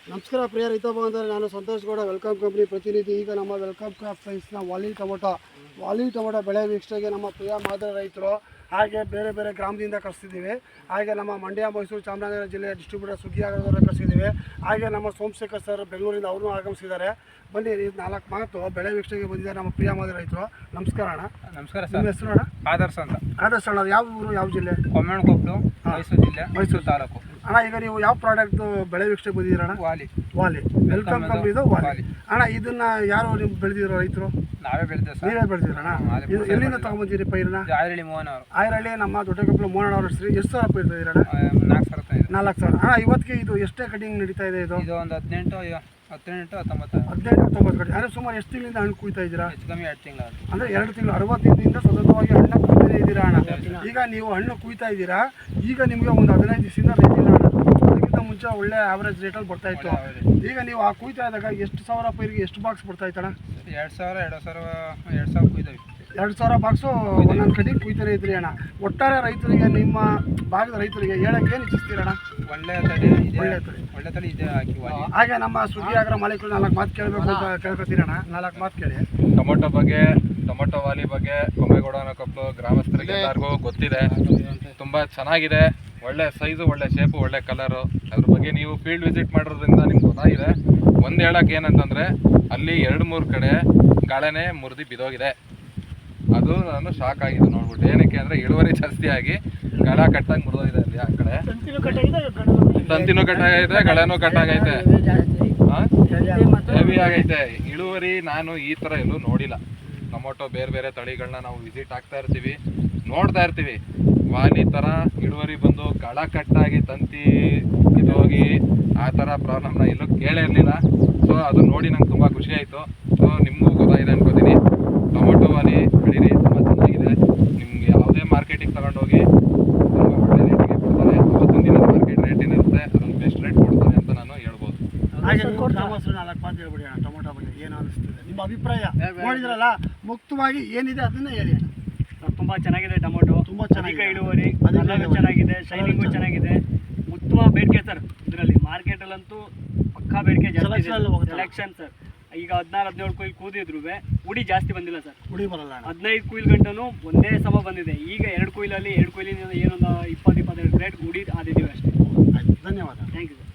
ನಮಸ್ಕಾರ ಪ್ರಿಯ ರೈತ ಬಾಂಧವರೇ, ನಾನು ಸಂತೋಷ್ ಗೌಡ, ವೆಲ್ಕಮ್ ಕಂಪ್ನಿ ಪ್ರತಿನಿಧಿ. ಈಗ ನಮ್ಮ ವೆಲ್ಕಮ್ ಕ್ರಾಪ್ ಸೈನ್ಸ್ನ ವಾಲಿ ಟೊಮೊಟೊ ಬೆಳೆ ವೀಕ್ಷಣೆಗೆ ನಮ್ಮ ಪ್ರಿಯ ಮಾದರಿ ರೈತರು ಹಾಗೆ ಬೇರೆ ಬೇರೆ ಗ್ರಾಮದಿಂದ ಕಳಿಸ್ತಿದ್ದೀವಿ. ಹಾಗೆ ನಮ್ಮ ಮಂಡ್ಯ, ಮೈಸೂರು, ಚಾಮರಾಜನಗರ ಜಿಲ್ಲೆಯ ಡಿಸ್ಟ್ರಿಬ್ಯೂಟರ್ ಸುಗ್ಗಿಯಾಗದವರ ಕಳಿಸಿದ್ದೀವಿ. ಹಾಗೆ ನಮ್ಮ ಸೋಮಶೇಖರ್ ಸರ್ ಬೆಂಗಳೂರಿಂದ ಅವರು ಆಗಮಿಸಿದ್ದಾರೆ. ಬನ್ನಿ, 4 ಮಾತು ಬೆಳೆ ವೀಕ್ಷಣೆಗೆ ಬಂದಿದ್ದಾರೆ ನಮ್ಮ ಪ್ರಿಯ ಮಾದರಿ ರೈತರು. ನಮಸ್ಕಾರ ಅಣ್ಣ. ನಮಸ್ಕಾರ ಸರ್. ನಿಮ್ಮ ಹೆಸರು ಅಣ್ಣ? ಆದರ್ಶ ಅಂತ. ಆದರ್ಶ ಅಣ್ಣ, ಯಾವ ಊರು, ಯಾವ ಜಿಲ್ಲೆ? ಕೊಮ್ಮಣ್ಣಕೊಪ್ಪಲು, ಮೈಸೂರು ಜಿಲ್ಲೆ, ಮೈಸೂರು ತಾಲೂಕು. ಅಣ್ಣ, ಈಗ ನೀವು ಯಾವ ಪ್ರಾಡಕ್ಟ್ ಬೆಳೆ ವೀಕ್ಷಣೆಗೆ ಬಂದಿದ್ದೀರಣ್ಣ? ವಾಲಿ ವೆಲ್ಕಮ್ ಕಂಪ್ನಿದು ವಾಲಿ. ಅಣ್ಣ, ಇದನ್ನ ಯಾರು ನೀವು ಬೆಳೆದಿರೋ ರೈತರು? ನಾವೇ ಬೆಳೆದೇವೆ ಸರ್. ನೀವೇ ಬೆಳೆದಿರಣ್ಣ? ಎಲ್ಲಿಂದ ತಗೊಂಬಂದಿರಿ ಪೈರನ್ನ? ಆಯರಳ್ಳಿ ಮೋಹನ್ ಅವರು. ಆಯರಳ್ಳಿ ನಮ್ಮ ದೊಡ್ಡಕೊಪ್ಪಲು ಮೋಹನ್ ಅವ್ರ ಹೆಸರು. ಎಷ್ಟು ಸಾವಿರ ಪೈರ್ ತೆಗೆದಿರಣ್ಣ? 4,000. ಅಣ್ಣ, ಇವತ್ತಿಗೆ ಇದು ಎಷ್ಟೇ ಕಟಿಂಗ್ ನಡೀತಾ ಇದೆ? ಇದು ಒಂದು 18, 19 ಕಟಿಂಗ್. ಅಂದರೆ ಸುಮಾರು ಎಷ್ಟು ತಿಂಗಳಿಂದ ಹಣ್ಣು ಕುಯ್ತಾ ಇದ್ದೀರಾ? ಹೆಚ್ಚು ಕಮ್ಮಿ 2 ತಿಂಗಳು. ಅಂದರೆ 2 ತಿಂಗಳು 60 ದಿನದಿಂದ ಸತತವಾಗಿ ಹಣ್ಣು ಕುಯ್ತಾನೆ ಇದ್ದೀರಾ ಅಣ್ಣ. ಈಗ ನೀವು ಹಣ್ಣು ಕುಯ್ತಾ ಇದ್ದೀರಾ, ಈಗ ನಿಮಗೆ ಒಂದು 15 ದಿವಸದಿಂದ ರೇಟ್ ಇಲ್ಲ ಅಣ್ಣ. ಅದಕ್ಕಿಂತ ಮುಂಚೆ ಒಳ್ಳೆ ಆವರೇಜ್ ರೇಟಲ್ಲಿ ಬರ್ತಾ ಇತ್ತು. ಈಗ ನೀವು ಆ ಕುಯ್ತಾ ಇದ್ದಾಗ ಎಷ್ಟು ಸಾವಿರ ಪೈರಿಗೆ ಎಷ್ಟು ಬಾಕ್ಸ್ ಬರ್ತಾ ಇತ್ತಣ್ಣ? 2,000 ಕುಯ್ದಾವೆ. 2,000 ಬಾಕ್ಸು ಒಂದೊಂದು ಕಟಿಂಗ್ ಕುಯ್ತಾನೆ ಇದ್ರಿ ಅಣ್ಣ. ಒಟ್ಟಾರೆ ರೈತರಿಗೆ, ನಿಮ್ಮ ಭಾಗದ ರೈತರಿಗೆ ಹೇಳಕ್ಕೆ ಏನು ಇಚ್ಛಿಸ್ತೀರಣ್ಣ? ಒಳ್ಳೆ ತಳಿ ಇದೆ ಹಾಕಿ. ಹಾಗೆ ನಮ್ಮ ಸುಗ್ಗಿಯಾಗರ ಮಾಲೀಕರು 4 ಮಾತು ಕೇಳಬೇಕು ಅಂತ ಕೇಳ್ಕೊತೀರಣ್ಣ. 4 ಮಾತು ಕೇಳಿ. ಟೊಮೊಟೊ ವಾಲಿ ಬಗ್ಗೆ ಕೊಮ್ಮೇಗೌಡನಕೊಪ್ಪಲು ಗ್ರಾಮಸ್ಥರಿಗೆ ಎಲ್ಲರಿಗೂ ಗೊತ್ತಿದೆ. ತುಂಬ ಚೆನ್ನಾಗಿದೆ, ಒಳ್ಳೆ ಸೈಜು, ಒಳ್ಳೆ ಶೇಪು, ಒಳ್ಳೆ ಕಲರು. ಅದ್ರ ಬಗ್ಗೆ ನೀವು ಫೀಲ್ಡ್ ವಿಸಿಟ್ ಮಾಡೋದ್ರಿಂದ ನಿಮ್ಗೆ ಗೊತ್ತಾಗಿದೆ. ಒಂದು ಹೇಳಕ್ಕೆ ಏನಂತಂದರೆ, ಅಲ್ಲಿ 2-3 ಕಡೆ ಗಾಳೆನೇ ಮುರಿದು ಬಿದ್ದೋಗಿದೆ. ಅದು ನಾನು ಶಾಕ್ ಆಗಿದ್ದು ನೋಡ್ಬಿಟ್ಟು. ಏನಕ್ಕೆ ಅಂದರೆ ಇಳುವರಿ ಜಾಸ್ತಿ ಆಗಿ ಗಳ ಕಟ್ಟಾಗಿ ಮುರಿದೋಗಿದೆ. ಅಲ್ಲಿ ಆ ಕಡೆ ತಂತಿನೂ ಕಟ್ಟಾಗೈತೆ, ಗಳನೂ ಕಟ್ಟಾಗೈತೆ, ಹೆವಿ ಆಗೈತೆ ಇಳುವರಿ. ನಾನು ಈ ಥರ ಎಲ್ಲೂ ನೋಡಿಲ್ಲ. ಟೊಮೊಟೊ ಬೇರೆ ಬೇರೆ ತಳಿಗಳನ್ನ ನಾವು ವಿಸಿಟ್ ಆಗ್ತಾ ಇರ್ತೀವಿ, ನೋಡ್ತಾ ಇರ್ತೀವಿ. ವಾಲಿ ಥರ ಇಳುವರಿ ಬಂದು ಗಳ ಕಟ್ಟಾಗಿ ತಂತಿ ಇದೋಗಿ ಆ ಥರ ಪ್ರಾಬ್ಲಮ್ನ ಎಲ್ಲೂ ಕೇಳೇ ಇರಲಿಲ್ಲ. ಸೊ ಅದು ನೋಡಿ ನಂಗೆ ತುಂಬ ಖುಷಿ ಆಯಿತು. ಸೊ ನಿಮಗೂ ಗೊತ್ತಾಗಿದೆ ಅನ್ಕೋತೀನಿ. ಟೊಮೊಟೊ ವಾಲಿ ಬೆಳೀರಿ, ತುಂಬ ಚೆನ್ನಾಗಿದೆ. ನಿಮ್ಗೆ ಯಾವುದೇ ಮಾರ್ಕೆಟಿಗೆ ತಗೊಂಡೋಗಿ ತುಂಬ ಒಳ್ಳೆ ರೇಟಿಗೆ ಕೊಡ್ತಾರೆ. ಅವತ್ತಿನ ದಿನ ಮಾರ್ಕೆಟ್ ರೇಟ್ ಏನಿರುತ್ತೆ ಅದೊಂದು ಬೆಸ್ಟ್ ರೇಟ್ ಕೊಡ್ತಾರೆ ಅಂತ ನಾನು ಹೇಳ್ಬೋದು. ಹಾಗೆ 4 ಮಾತು ಹೇಳ್ಬಿಡಿ ಅಣ್ಣ ಟೊಮೊಟೊ ಬಗ್ಗೆ. ಏನು ಅನಿಸ್ತದೆ ನಿಮ್ಮ ಅಭಿಪ್ರಾಯ? ನೋಡಿದ್ರಲ್ಲ, ಮುಕ್ತವಾಗಿ ಏನಿದೆ ಅದನ್ನ ಹೇಳಿ ಅಣ್ಣ. ತುಂಬ ಚೆನ್ನಾಗಿದೆ ಟೊಮೊಟೊ, ತುಂಬ ಚೆನ್ನಾಗಿದೆ ಇಳುವರಿ, ಚೆನ್ನಾಗಿದೆ, ಶೈನಿಂಗು ಚೆನ್ನಾಗಿದೆ, ಉತ್ತಮ ಬೇಡಿಕೆ ಸರ್. ಇದರಲ್ಲಿ ಮಾರ್ಕೆಟಲ್ಲಂತೂ ಪಕ್ಕಾ ಬೇಡಿಕೆ ಜಾಸ್ತಿ. Selection sir. ಈಗ 16-17 ಕುಯ್ಲ್ ಕೂದಿದ್ರು ಉಡಿ ಜಾಸ್ತಿ ಬಂದಿಲ್ಲ ಸರ್. ಉಡಿ ಬರಲ್ಲ. 15 ಕುಯ್ಲ್ ಗಂಟನೂ ಒಂದೇ ಸಮ ಬಂದಿದೆ. ಈಗ 2 ಕುಯ್ಲಿಂದ ಏನೊಂದು 20-22 ಗ್ರೇಡ್ ಉಡಿ ಆದಿದ್ದೀವಿ ಅಷ್ಟೇ. ಧನ್ಯವಾದ. Thank you sir.